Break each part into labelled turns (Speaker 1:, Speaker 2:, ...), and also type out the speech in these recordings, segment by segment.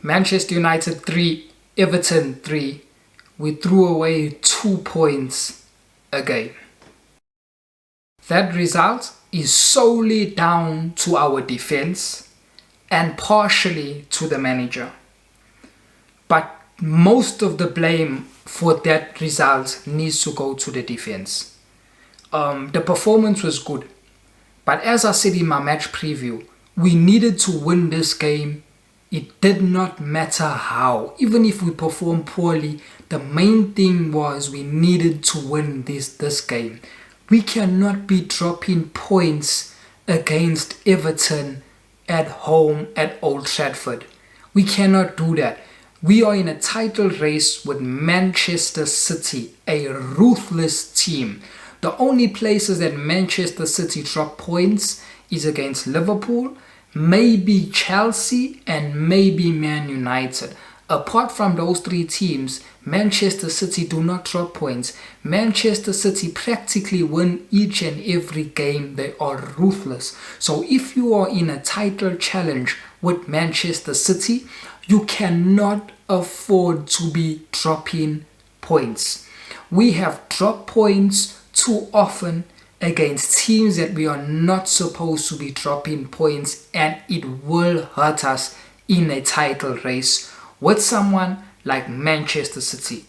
Speaker 1: Manchester United 3, Everton 3. We threw away 2 points again. That result is solely down to our defense and partially to the manager. But most of the blame for that result needs to go to the defense. The performance was good, but as I said in my match preview, we needed to win this game. It did not matter how. Even if we performed poorly, the main thing was we needed to win this game. We cannot be dropping points against Everton at home at Old Trafford. We cannot do that. We are in a title race with Manchester City, a ruthless team. The only places that Manchester City drop points is against Liverpool, maybe Chelsea, and maybe Man United. Apart from those 3 teams, Manchester City do not drop points. Manchester City practically win each and every game. They are ruthless. So if you are in a title challenge with Manchester City, you cannot afford to be dropping points. We have dropped points too often against teams that we are not supposed to be dropping points, and it will hurt us in a title race with someone like Manchester City.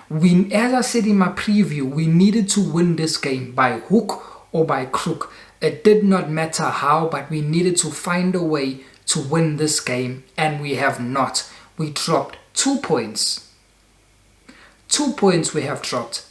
Speaker 1: As I said in my preview, we needed to win this game by hook or by crook. It did not matter how, but we needed to find a way to win this game, and we have not. We dropped 2 points. 2 points we have dropped.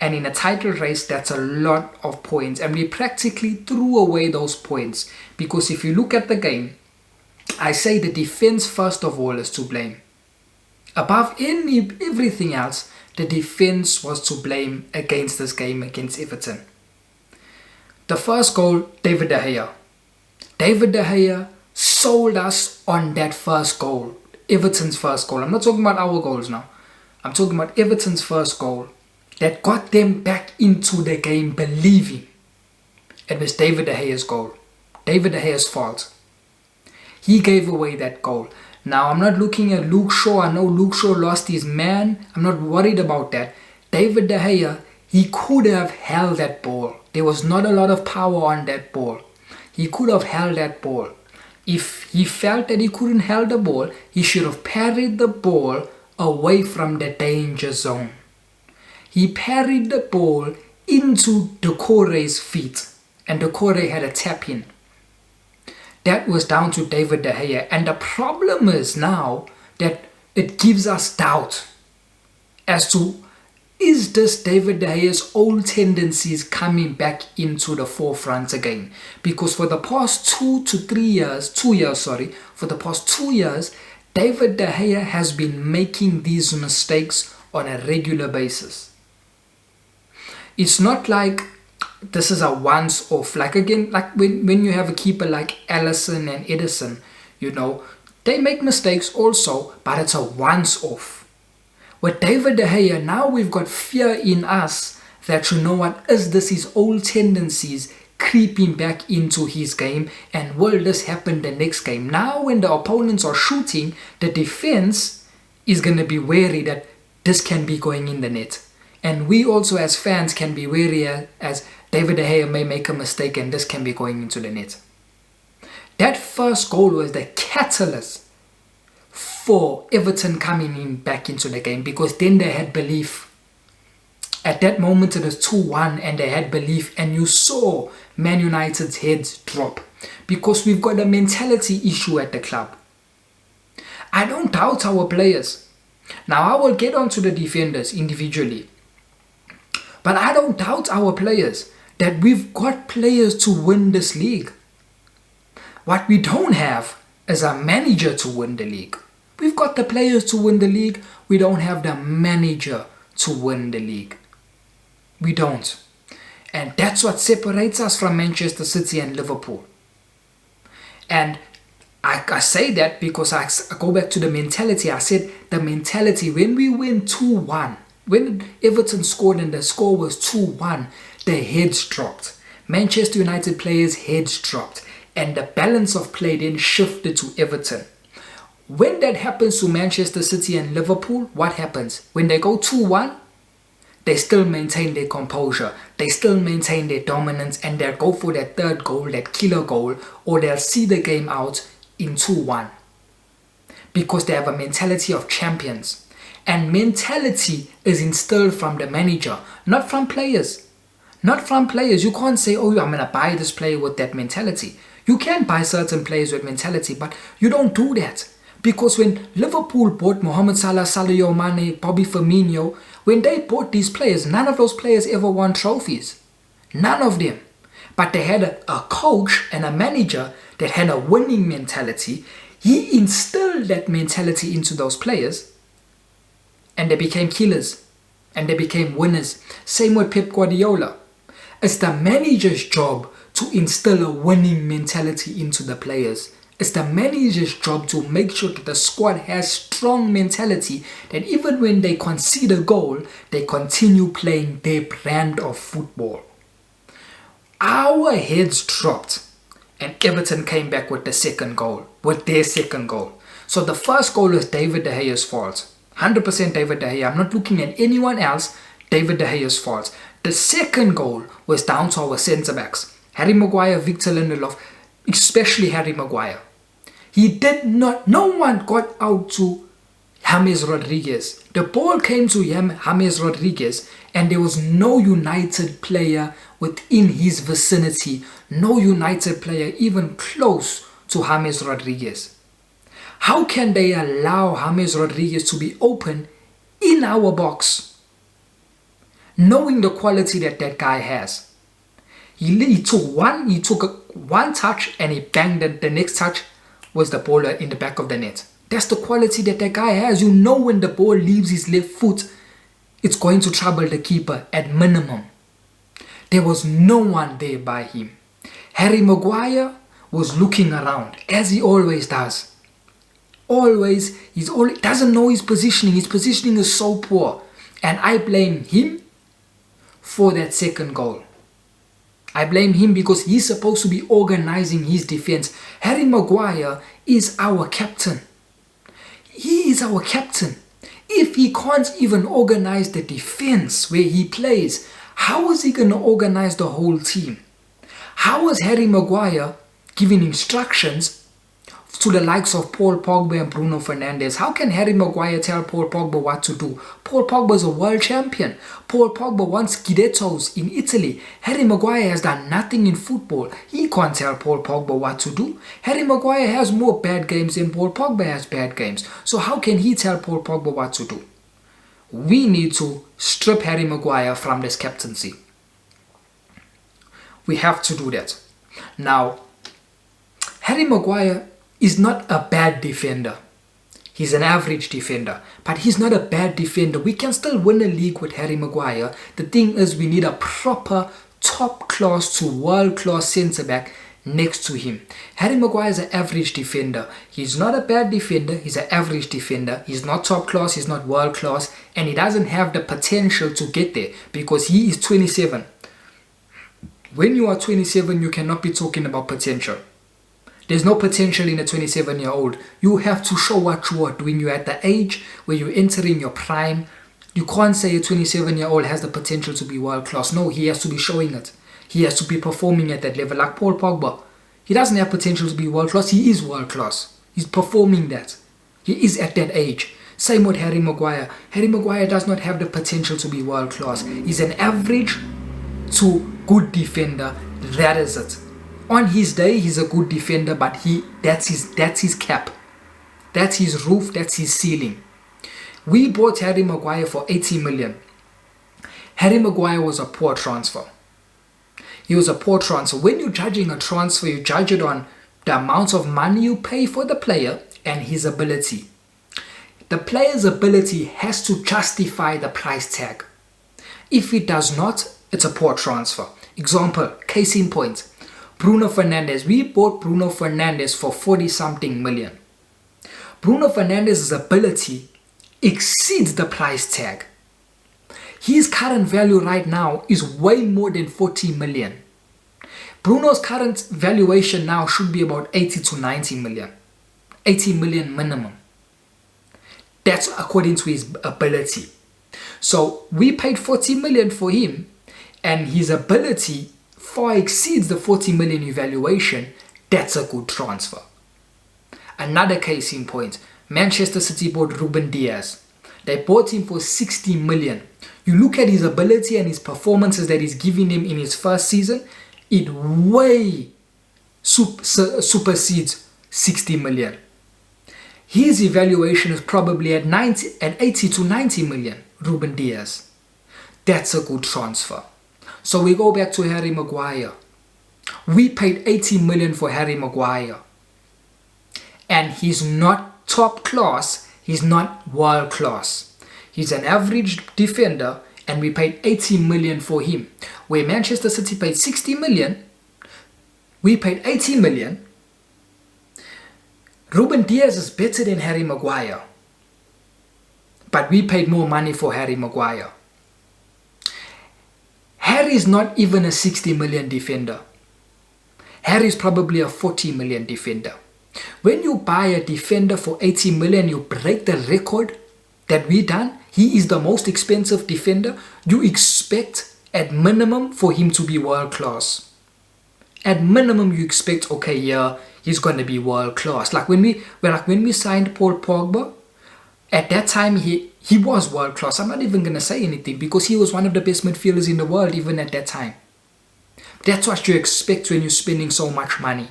Speaker 1: And in a title race, that's a lot of points. And we practically threw away those points. Because if you look at the game, I say the defense first of all is to blame. Above everything else, the defense was to blame against this game against Everton. The first goal, David De Gea. David De Gea sold us on that first goal. Everton's first goal. I'm not talking about our goals now. I'm talking about Everton's first goal. That got them back into the game believing. It was David De Gea's goal. David De Gea's fault. He gave away that goal. Now, I'm not looking at Luke Shaw. I know Luke Shaw lost his man. I'm not worried about that. David De Gea, he could have held that ball. There was not a lot of power on that ball. He could have held that ball. If he felt that he couldn't hold the ball, he should have parried the ball away from the danger zone. He parried the ball into Doucouré's feet, and Doucouré had a tap in. That was down to David De Gea, and the problem is now that it gives us doubt as to, is this David De Gea's old tendencies coming back into the forefront again? Because for the past 2 years, David De Gea has been making these mistakes on a regular basis. It's not like this is a once off. Like again, like when you have a keeper like Alisson and Edison, they make mistakes also, but it's a once off. With David De Gea, now we've got fear in us that is this his old tendencies creeping back into his game, and will this happen the next game? Now when the opponents are shooting, the defense is going to be wary that this can be going in the net. And we also as fans can be wary as David De Gea may make a mistake and this can be going into the net. That first goal was the catalyst for Everton coming back into the game, because then they had belief. At that moment it was 2-1 and they had belief, and you saw Man United's heads drop because we've got a mentality issue at the club. I don't doubt our players. Now I will get onto the defenders individually. But I don't doubt our players, that we've got players to win this league. What we don't have is a manager to win the league. We've got the players to win the league. We don't have the manager to win the league. We don't. And that's what separates us from Manchester City and Liverpool. And I say that because I go back to the mentality. I said the mentality, when we win 2-1, when Everton scored and the score was 2-1, their heads dropped. Manchester United players' heads dropped. And the balance of play then shifted to Everton. When that happens to Manchester City and Liverpool, what happens? When they go 2-1, they still maintain their composure. They still maintain their dominance, and they'll go for that third goal, that killer goal, or they'll see the game out in 2-1. Because they have a mentality of champions. And mentality is instilled from the manager, not from players. Not from players. You can't say, oh, I'm going to buy this player with that mentality. You can buy certain players with mentality, but you don't do that. Because when Liverpool bought Mohamed Salah, Sadio Mane, Bobby Firmino, when they bought these players, none of those players ever won trophies. None of them. But they had a coach and a manager that had a winning mentality. He instilled that mentality into those players, and they became killers, and they became winners. Same with Pep Guardiola. It's the manager's job to instill a winning mentality into the players. It's the manager's job to make sure that the squad has strong mentality, that even when they concede a goal, they continue playing their brand of football. Our heads dropped, and Everton came back with their second goal. So the first goal was David De Gea's fault. 100% David De Gea. I'm not looking at anyone else. David De Gea's fault. The second goal was down to our centre-backs. Harry Maguire, Victor Lindelof, especially Harry Maguire. No one got out to James Rodriguez. The ball came to James Rodriguez, and there was no United player within his vicinity. No United player even close to James Rodriguez. How can they allow James Rodriguez to be open in our box, knowing the quality that guy has? He took one touch and he banged it. The next touch was the ball in the back of the net. That's the quality that guy has. You know when the ball leaves his left foot, it's going to trouble the keeper at minimum. There was no one there by him. Harry Maguire was looking around, as he always does. He doesn't know his positioning. His positioning is so poor. And I blame him for that second goal. I blame him because he's supposed to be organizing his defense. Harry Maguire is our captain. He is our captain. If he can't even organize the defense where he plays, how is he going to organize the whole team? How is Harry Maguire giving instructions to the likes of Paul Pogba and Bruno Fernandes? How can Harry Maguire tell Paul Pogba what to do? Paul Pogba is a world champion. Paul Pogba won Scudettos in Italy. Harry Maguire has done nothing in football. He can't tell Paul Pogba what to do. Harry Maguire has more bad games than Paul Pogba has bad games. So how can he tell Paul Pogba what to do? We need to strip Harry Maguire from this captaincy. We have to do that. Now, Harry Maguire is not a bad defender. He's an average defender, but he's not a bad defender. We can still win a league with Harry Maguire. The thing is, we need a proper top-class to world-class centre-back next to him. Harry Maguire is an average defender. He's not a bad defender. He's an average defender. He's not top-class. He's not world-class. And he doesn't have the potential to get there because he is 27. When you are 27, you cannot be talking about potential. There's no potential in a 27-year-old. You have to show what you are doing. You're at the age where you're entering your prime. You can't say a 27-year-old has the potential to be world-class. No, he has to be showing it. He has to be performing at that level. Like Paul Pogba. He doesn't have potential to be world-class. He is world-class. He's performing that. He is at that age. Same with Harry Maguire. Harry Maguire does not have the potential to be world-class. He's an average to good defender. That is it. On his day, he's a good defender, but that's his cap. That's his roof, that's his ceiling. We bought Harry Maguire for 80 million. Harry Maguire was a poor transfer. He was a poor transfer. When you're judging a transfer, you judge it on the amount of money you pay for the player and his ability. The player's ability has to justify the price tag. If it does not, it's a poor transfer. Example, case in point. Bruno Fernandes. We bought Bruno Fernandes for 40-something million. Bruno Fernandes' ability exceeds the price tag. His current value right now is way more than 40 million. Bruno's current valuation now should be about 80 to 90 million. 80 million minimum. That's according to his ability. So we paid 40 million for him, and his ability far exceeds the 40 million evaluation. That's a good transfer. Another case in point, Manchester City bought Ruben Diaz. They bought him for 60 million. You look at his ability and his performances that he's giving him in his first season, it way supersedes 60 million. His evaluation is probably at 80 to 90 million, Ruben Diaz. That's a good transfer. So we go back to Harry Maguire. We paid 80 million for Harry Maguire. And he's not top class, he's not world class. He's an average defender, and we paid 80 million for him. Where Manchester City paid 60 million, we paid 80 million. Ruben Diaz is better than Harry Maguire, but we paid more money for Harry Maguire. Harry is not even a 60 million defender. Harry is probably a 40 million defender. When you buy a defender for 80 million, you break the record that we done. He is the most expensive defender. You expect at minimum for him to be world class. At minimum, you expect, okay, yeah, he's going to be world class. Like when we signed Paul Pogba, at that time he was world class. I'm not even going to say anything because he was one of the best midfielders in the world even at that time. That's what you expect when you're spending so much money.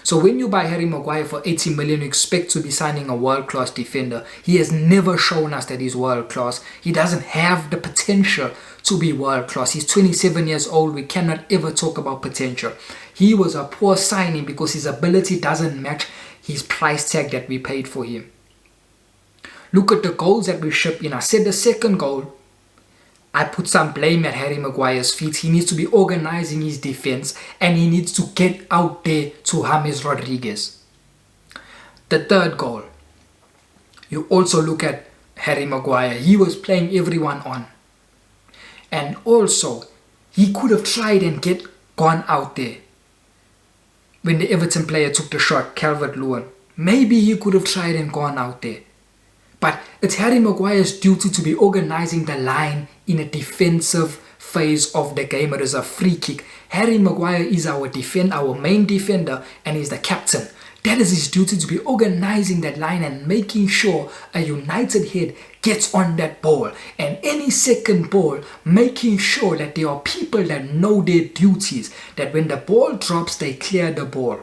Speaker 1: So when you buy Harry Maguire for 80 million, you expect to be signing a world-class defender. He has never shown us that he's world-class. He doesn't have the potential to be world-class. He's 27 years old. We cannot ever talk about potential. He was a poor signing because his ability doesn't match his price tag that we paid for him. Look at the goals that we shipped in. I said the second goal, I put some blame at Harry Maguire's feet. He needs to be organizing his defense, and he needs to get out there to James Rodriguez. The third goal, you also look at Harry Maguire. He was playing everyone on. And also, he could have tried and gone out there. When the Everton player took the shot, Calvert-Lewin, maybe he could have tried and gone out there. But it's Harry Maguire's duty to be organizing the line in a defensive phase of the game. It is a free kick. Harry Maguire is our main defender, and he's the captain. That is his duty, to be organizing that line and making sure a United head gets on that ball. And any second ball, making sure that there are people that know their duties, that when the ball drops, they clear the ball.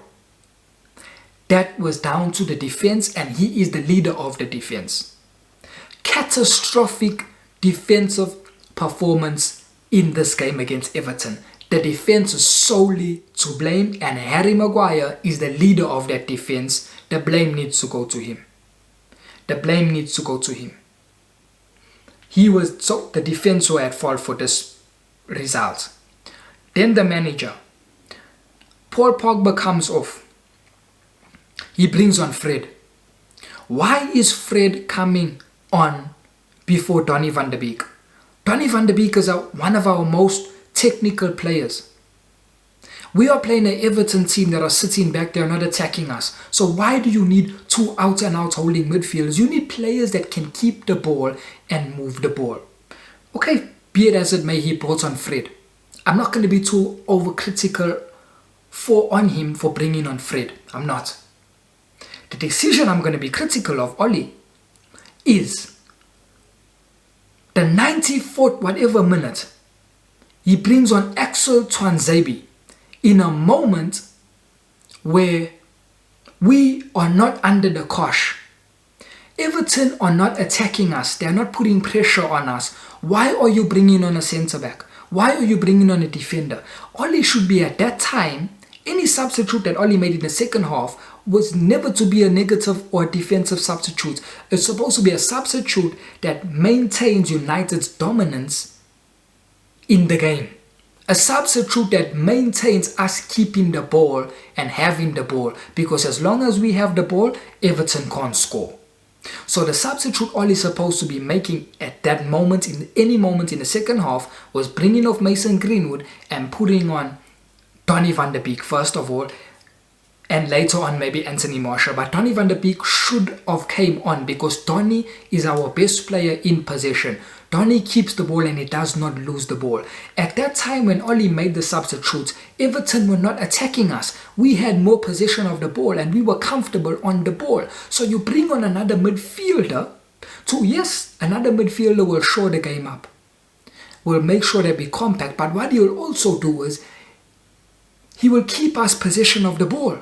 Speaker 1: That was down to the defense, and he is the leader of the defense. Catastrophic defensive performance in this game against Everton. The defense is solely to blame, and Harry Maguire is the leader of that defense. The blame needs to go to him. The blame needs to go to him. The defense were at fault for this result. Then the manager. Paul Pogba comes off. He brings on Fred. Why is Fred coming on before Donny van de Beek? Donny van de Beek is one of our most technical players. We are playing an Everton team that are sitting back there, not attacking us. So why do you need two out-and-out holding midfielders? You need players that can keep the ball and move the ball. Okay, be it as it may, he brought on Fred. I'm not going to be too overcritical on him for bringing on Fred. I'm not. The decision I'm going to be critical of Oli is the 94th whatever minute, he brings on Axel Tuanzebe in a moment where we are not under the cosh. Everton are not attacking us. They are not putting pressure on us. Why are you bringing on a centre-back? Why are you bringing on a defender? Oli should be at that time, any substitute that Oli made in the second half was never to be a negative or defensive substitute. It's supposed to be a substitute that maintains United's dominance in the game. A substitute that maintains us keeping the ball and having the ball, because as long as we have the ball, Everton can't score. So the substitute Oli is supposed to be making at that moment, in any moment in the second half, was bringing off Mason Greenwood and putting on Donny van de Beek first of all, and later on maybe Anthony Martial. But Donny van der Beek should have came on because Donny is our best player in possession. Donny keeps the ball and he does not lose the ball. At that time when Ollie made the substitutes, Everton were not attacking us. We had more possession of the ball and we were comfortable on the ball. So you bring on another midfielder to, yes, another midfielder will shore the game up. Will make sure that we compact, but what he'll also do is he will keep us possession of the ball.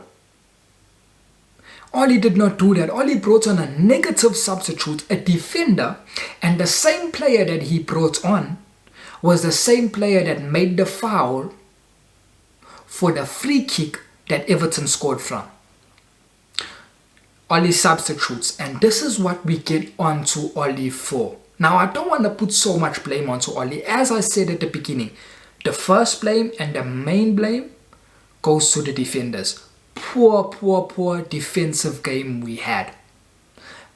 Speaker 1: Ollie did not do that. Ollie brought on a negative substitute, a defender, and the same player that he brought on was the same player that made the foul for the free kick that Everton scored from. Ollie substitutes, and this is what we get onto Ollie for. Now, I don't want to put so much blame onto Ollie. As I said at the beginning, the first blame and the main blame goes to the defenders. Poor defensive game we had.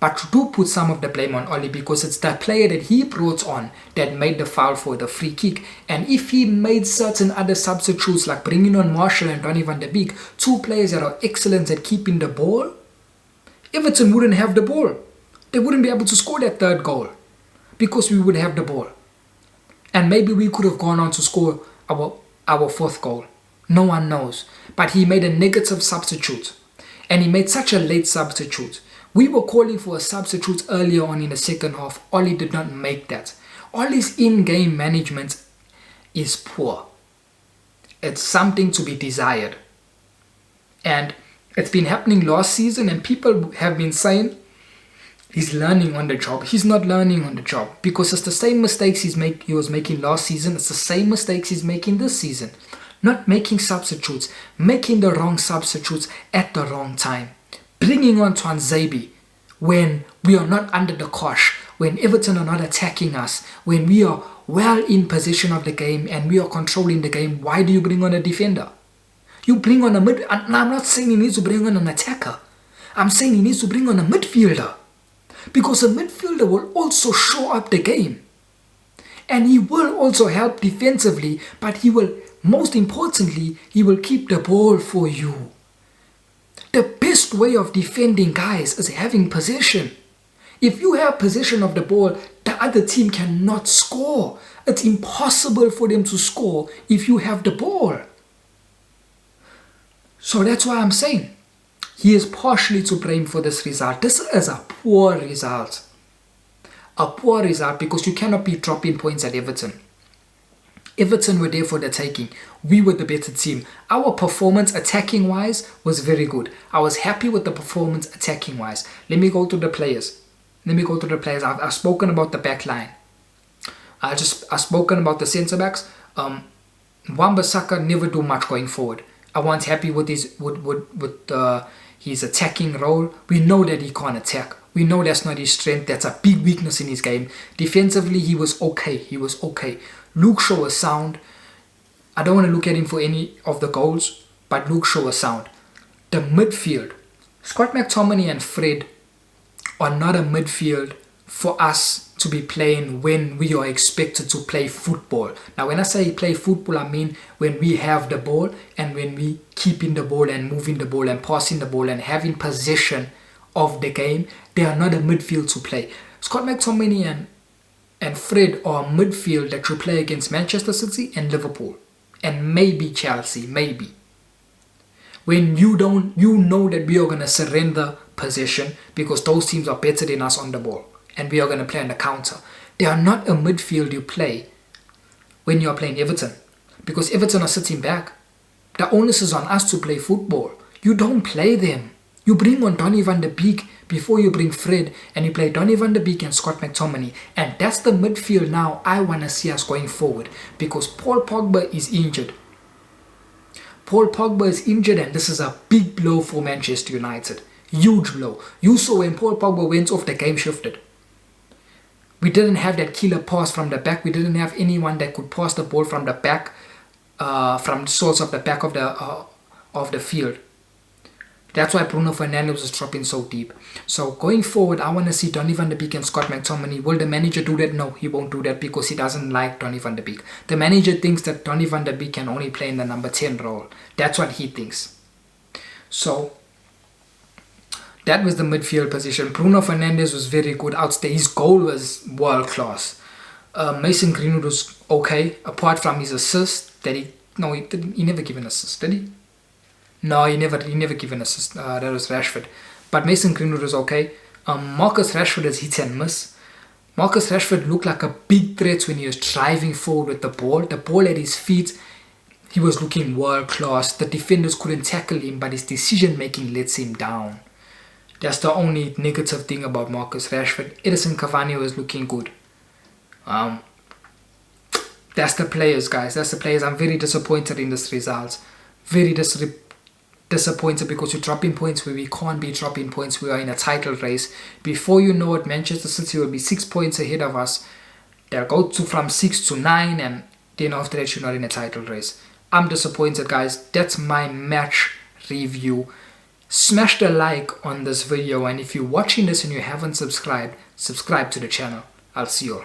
Speaker 1: But you do put some of the blame on Ollie because it's the player that he brought on that made the foul for the free kick. And if he made certain other substitutes like bringing on Martial and Donny van der Beek, two players that are excellent at keeping the ball, Everton wouldn't have the ball. They wouldn't be able to score that third goal because we would have the ball. And maybe we could have gone on to score our fourth goal. No one knows. But he made a negative substitute. And he made such a late substitute. We were calling for a substitute earlier on in the second half. Ollie did not make that. Ollie's in-game management is poor. It's something to be desired. And it's been happening last season and people have been saying he's learning on the job. He's not learning on the job because it's the same mistakes he was making last season. It's the same mistakes he's making this season. Not making substitutes, making the wrong substitutes at the wrong time. Bringing on Twanzebe when we are not under the cosh, when Everton are not attacking us, when we are well in possession of the game and we are controlling the game. Why do you bring on a defender? You bring on a mid. And I'm not saying he needs to bring on an attacker. I'm saying he needs to bring on a midfielder. Because a midfielder will also show up the game. And he will also help defensively, but he will, most importantly, he will keep the ball for you. The best way of defending, guys, is having possession. If you have possession of the ball, the other team cannot score. It's impossible for them to score if you have the ball. So that's why I'm saying he is partially to blame for this result. This is a poor result. A poor result because you cannot be dropping points at Everton. Everton were there for the taking. We were the better team. Our performance attacking wise was very good. I was happy with the performance attacking wise. Let me go to the players. I've spoken about the back line. I've spoken about the centre backs. Wan-Bissaka never do much going forward. I wasn't happy with his attacking role. We know that he can't attack. We know that's not his strength. That's a big weakness in his game. Defensively, he was okay. Luke Shaw was sound. I don't want to look at him for any of the goals, but Luke Shaw was sound. The midfield, Scott McTominay and Fred are not a midfield for us to be playing when we are expected to play football. Now, when I say play football, I mean when we have the ball and when we keeping the ball and moving the ball and passing the ball and having possession of the game. They are not a midfield to play. Scott McTominay and Fred are a midfield that should play against Manchester City and Liverpool and maybe Chelsea, maybe. When you know that we are going to surrender possession because those teams are better than us on the ball and we are going to play on the counter. They are not a midfield you play when you are playing Everton because Everton are sitting back. The onus is on us to play football. You don't play them. You bring on Donny van der Beek before you bring Fred and you play Donny van der Beek and Scott McTominay. And that's the midfield now I want to see us going forward because Paul Pogba is injured. And this is a big blow for Manchester United. Huge blow. You saw when Paul Pogba went off, the game shifted. We didn't have that killer pass from the back. We didn't have anyone that could pass the ball from the back, from sorts of the back of the field. That's why Bruno Fernandes was dropping so deep. So going forward, I want to see Donny van der Beek and Scott McTominay. Will the manager do that? No, he won't do that because he doesn't like Donny van der Beek. The manager thinks that Donny van der Beek can only play in the number 10 role. That's what he thinks. So that was the midfield position. Bruno Fernandes was very good, outstanding. His goal was world class. Mason Greenwood was okay, apart from his assist that he never gave an assist, did he? No, he never gave an assist. That was Rashford. But Mason Greenwood was okay. Marcus Rashford has hit and miss. Marcus Rashford looked like a big threat when he was driving forward with the ball. The ball at his feet, he was looking world class. The defenders couldn't tackle him, but his decision making lets him down. That's the only negative thing about Marcus Rashford. Edison Cavani was looking good. That's the players, guys. That's the players. I'm very disappointed in this result. Very disappointed because we're dropping points where we can't be dropping points. We are in a title race. Before you know it, Manchester City will be 6 points ahead of us. They'll go from 6 to 9, and then after that, you're not in a title race. I'm disappointed, guys. That's my match review. Smash the like on this video, and if you're watching this and you haven't subscribed, subscribe to the channel. I'll see you all.